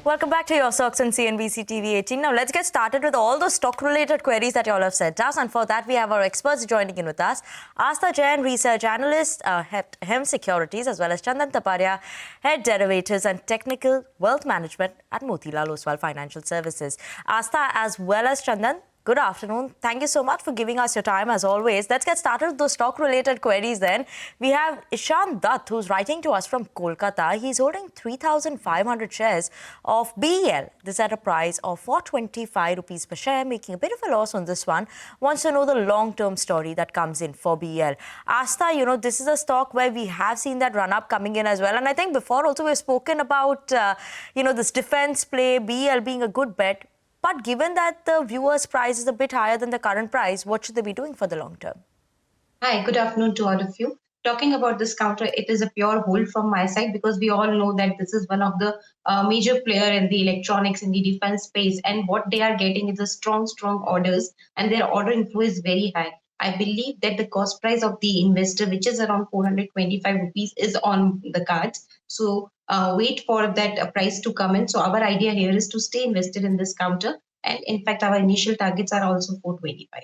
Welcome back to your stocks on CNBC-TV18. Now let's get started with all those stock-related queries that you all have sent us. And for that, we have our experts joining in with us. Astha Jain, Research Analyst, Head Securities, as well as Chandan Taparia, Head Derivatives and Technical Wealth Management at Motilal Oswal Financial Services. Astha, as well as Chandan, good afternoon. Thank you so much for giving us your time, as always. Let's get started with those stock-related queries then. We have Ishan Dutt, who's writing to us from Kolkata. He's holding 3,500 shares of BEL. This at a price of 425 rupees per share, making a bit of a loss on this one. Wants to know the long-term story that comes in for BEL. Astha, this is a stock where we have seen that run-up coming in as well. And I think before also we've spoken about, this defense play, BEL being a good bet. But given that the viewer's price is a bit higher than the current price, what should they be doing for the long term? Hi, good afternoon to all of you. Talking about this counter, it is a pure hold from my side because we all know that this is one of the major player in the electronics in the defense space, and what they are getting is a strong orders, and their order inflow is very high. I believe that the cost price of the investor, which is around 425 rupees, is on the cards. So wait for that price to come in. So our idea here is to stay invested in this counter. And in fact, our initial targets are also 425.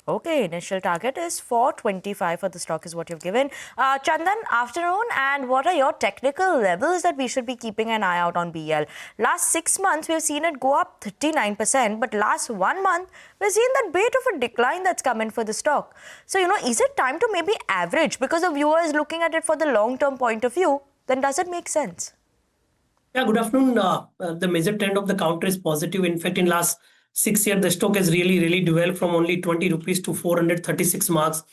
Okay, initial target is 425 for the stock is what you've given. Chandan, afternoon, and what are your technical levels that we should be keeping an eye out on BEL? Last 6 months, we've seen it go up 39%, but last 1 month, we've seen that bit of a decline that's come in for the stock. So, is it time to maybe average? Because the viewer is looking at it for the long-term point of view, then does it make sense? Yeah, good afternoon. The major trend of the counter is positive. In fact, in last 6 years, the stock has really developed from only 20 rupees to 436 marks.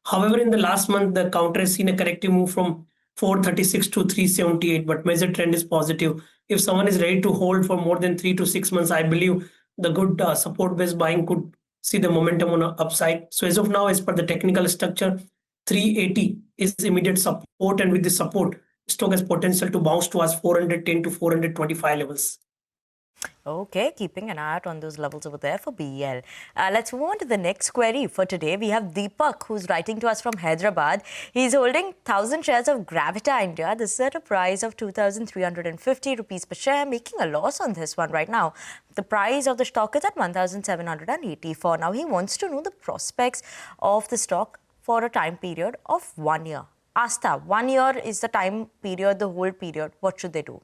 However, in the last month, the counter has seen a corrective move from 436 to 378, but major trend is positive. If someone is ready to hold for more than 3 to 6 months, I believe the good support-based buying could see the momentum on the upside. So as of now, as per the technical structure, 380 is immediate support, and with the support, stock has potential to bounce towards 410 to 425 levels. Okay, keeping an eye out on those levels over there for BEL. Let's move on to the next query for today. We have Deepak, who's writing to us from Hyderabad. He's holding 1,000 shares of Gravita India. This is at a price of 2,350 rupees per share, making a loss on this one right now. The price of the stock is at 1,784. Now, he wants to know the prospects of the stock for a time period of 1 year. Astha, 1 year is the time period, the hold period. What should they do?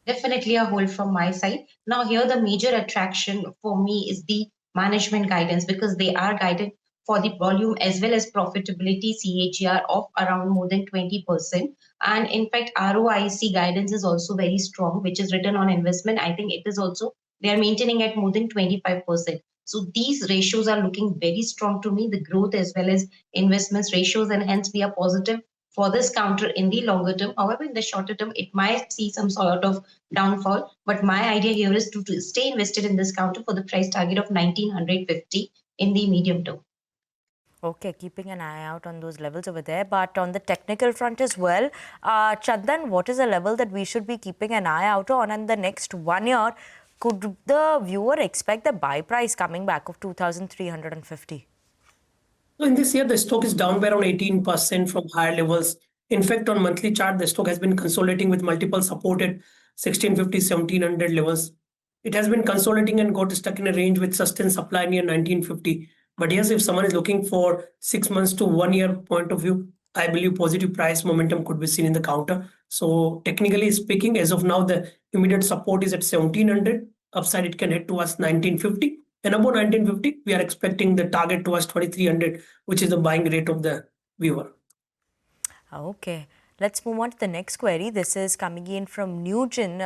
Definitely a hold from my side. Now here the major attraction for me is the management guidance, because they are guided for the volume as well as profitability CAGR of around more than 20%. And in fact, ROIC guidance is also very strong, which is return on investment. I think it is also, they are maintaining at more than 25%. So these ratios are looking very strong to me, the growth as well as investments ratios, and hence we are positive for this counter in the longer term. However, in the shorter term, it might see some sort of downfall. But my idea here is to stay invested in this counter for the price target of 1,950 in the medium term. Okay, keeping an eye out on those levels over there. But on the technical front as well, Chandan, what is the level that we should be keeping an eye out on? And the next 1 year, could the viewer expect the buy price coming back of 2,350? So in this year, the stock is down by around 18% from higher levels. In fact, on monthly chart, the stock has been consolidating with multiple support at 1650, 1700 levels. It has been consolidating and got stuck in a range with sustained supply near 1950. But yes, if someone is looking for 6 months to 1 year point of view, I believe positive price momentum could be seen in the counter. So technically speaking, as of now, the immediate support is at 1700. Upside, it can head towards 1950. And above 1950, we are expecting the target towards 2300, which is the buying rate of the viewer. Okay, let's move on to the next query. This is coming in from Newgen.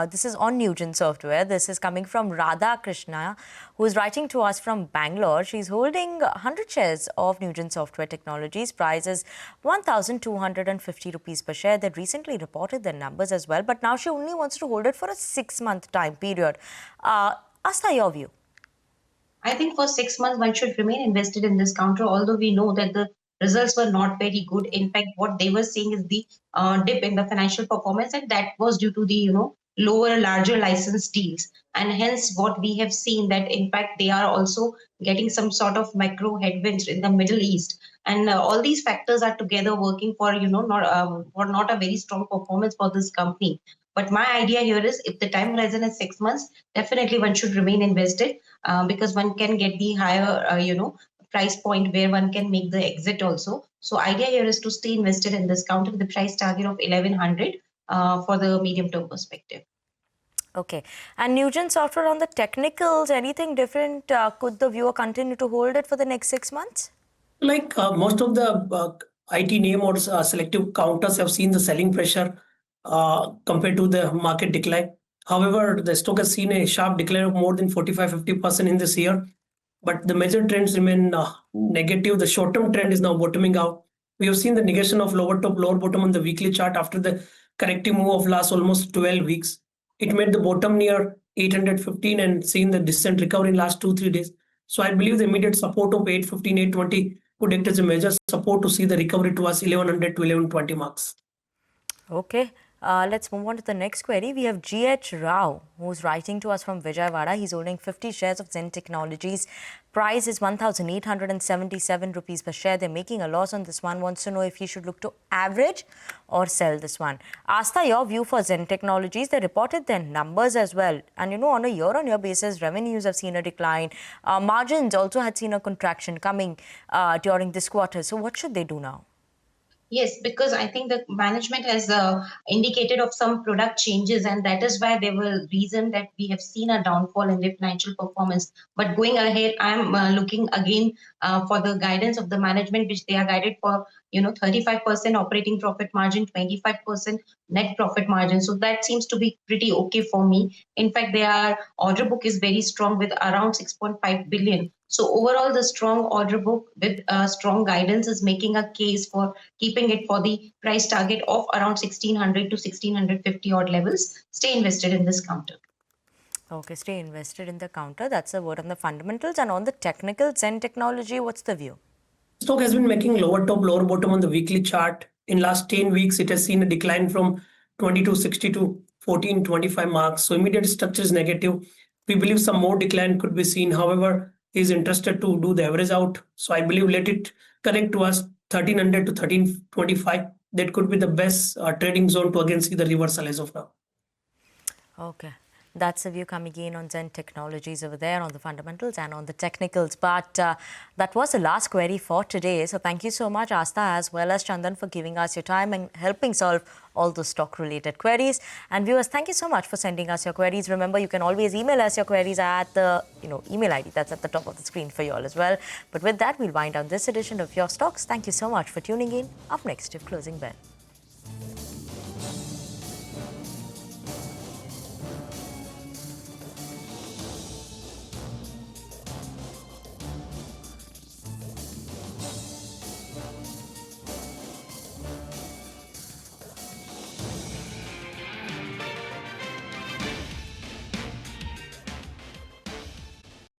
This is on Newgen Software. This is coming from Radha Krishna, who is writing to us from Bangalore. She's holding 100 shares of Newgen Software Technologies. Price is 1,250 rupees per share. They recently reported their numbers as well, but now she only wants to hold it for a 6-month time period. Astha, your view? I think for 6 months, one should remain invested in this counter, although we know that the results were not very good. In fact, what they were seeing is the dip in the financial performance, and that was due to the, lower, larger license deals. And hence what we have seen that, in fact, they are also getting some sort of macro headwinds in the Middle East. And all these factors are together working for, not a very strong performance for this company. But my idea here is if the time horizon is 6 months, definitely one should remain invested because one can get the higher, price point where one can make the exit also. So idea here is to stay invested in this counter with the price target of 1100 for the medium term perspective. Okay. And Nugent Software on the technicals, anything different? Could the viewer continue to hold it for the next 6 months? Like most of the IT name or selective counters have seen the selling pressure compared to the market decline. However, the stock has seen a sharp decline of more than 45-50% in this year. But the major trends remain negative. The short-term trend is now bottoming out. We have seen the negation of lower top, lower bottom on the weekly chart after the corrective move of last almost 12 weeks. It made the bottom near 815 and seen the descent recovery in last 2-3 days. So I believe the immediate support of 815, 820 could act as a major support to see the recovery towards 1100 to 1120 marks. Okay. Let's move on to the next query. We have G.H. Rao, who's writing to us from Vijayawada. He's holding 50 shares of Zen Technologies. Price is 1,877 rupees per share. They're making a loss on this one. Wants to know if he should look to average or sell this one. Astha, your view for Zen Technologies. They reported their numbers as well. And on a year-on-year basis, revenues have seen a decline. Margins also had seen a contraction coming during this quarter. So what should they do now? Yes, because I think the management has indicated of some product changes, and that is why they were reason that we have seen a downfall in their financial performance. But going ahead, I'm looking again for the guidance of the management, which they are guided for, 35% operating profit margin, 25% net profit margin. So that seems to be pretty okay for me. In fact, their order book is very strong with around 6.5 billion. So overall, the strong order book with strong guidance is making a case for keeping it for the price target of around 1600 to 1650 odd levels. Stay invested in this counter. Okay, stay invested in the counter. That's a word on the fundamentals. And on the technicals, Zen Technology, what's the view? Stock has been making lower top, lower bottom on the weekly chart. In last 10 weeks, it has seen a decline from 2260 to 1425 marks. So immediate structure is negative. We believe some more decline could be seen. However, he is interested to do the average out. So I believe let it correct to us 1300 to 1325. That could be the best trading zone to again see the reversal as of now. Okay. That's the view coming in on Zen Technologies over there on the fundamentals and on the technicals. But that was the last query for today. So thank you so much, Astha, as well as Chandan, for giving us your time and helping solve all the stock-related queries. And viewers, thank you so much for sending us your queries. Remember, you can always email us your queries at the email ID that's at the top of the screen for you all as well. But with that, we'll wind down this edition of Your Stocks. Thank you so much for tuning in. Up next, your closing bell.